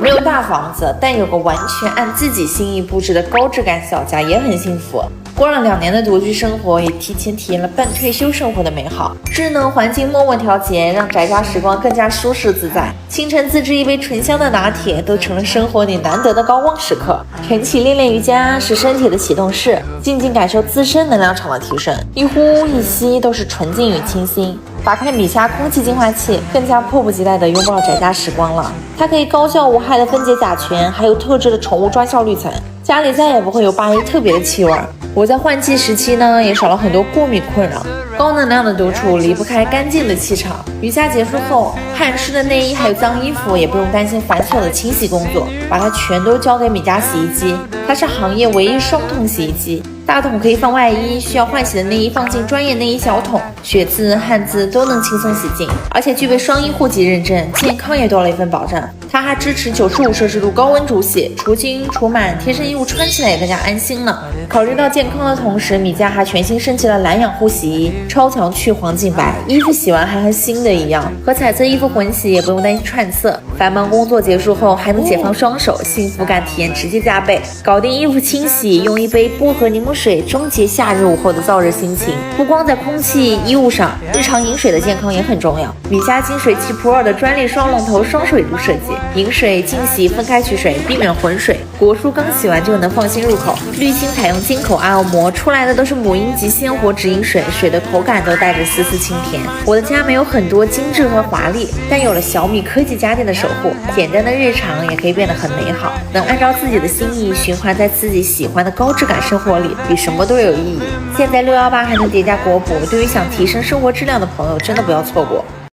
没有大房子，但有个完全按自己心意布置的高质感小家也很幸福。过了2年的独居生活，也提前体验了半退休生活的美好。智能环境默默调节，让宅家时光更加舒适自在。清晨自制一杯醇香的拿铁，都成了生活里难得的高光时刻。晨起练练瑜伽，是身体的启动室，静静感受自身能量场的提升。一呼一吸都是纯净与清新。打开米家空气净化器，更加迫不及待地拥抱宅家时光了。它可以高效无害地分解甲醛，还有特制的宠物专效滤层，家里再也不会有8A特别的气味。我在换季时期呢，也少了很多过敏困扰。高能量的独处离不开干净的气场。瑜伽结束后，汗湿的内衣还有脏衣服也不用担心繁琐的清洗工作，把它全都交给米家洗衣机。它是行业唯一双桶洗衣机，大桶可以放外衣，需要换洗的内衣放进专业内衣小桶，血渍、汗渍都能轻松洗净，而且具备双一户籍认证，健康也多了一份保障。它还支持95摄氏度高温煮洗，除菌除螨，贴身衣物穿起来也更加安心了。考虑到健康的同时，米家还全新升级了蓝养护洗衣，超强去黄净白，衣服洗完还和新的一样，和彩色衣服混洗也不用担心串色。繁忙工作结束后还能解放双手，幸福感体验直接加倍。搞定衣服清洗，用一杯薄荷柠檬水终结夏日午后的燥热心情。不光在空气衣物上，日常饮水的健康也很重要。米家净水器普洱的专利双龙头双水柱设计，饮水净洗分开取水，避免混水。果蔬刚洗完就能放心入口。滤芯采用金口按摩，出来的都是母婴级鲜活直饮水，水的口感都带着丝丝清甜。我的家没有很多精致和华丽，但有了小米科技家电的守护，简单的日常也可以变得很美好。能按照自己的心意循环在自己喜欢的高质感生活里，比什么都有意义。现在618还能叠加国补，对于想提升生活质量的朋友，真的不要错过。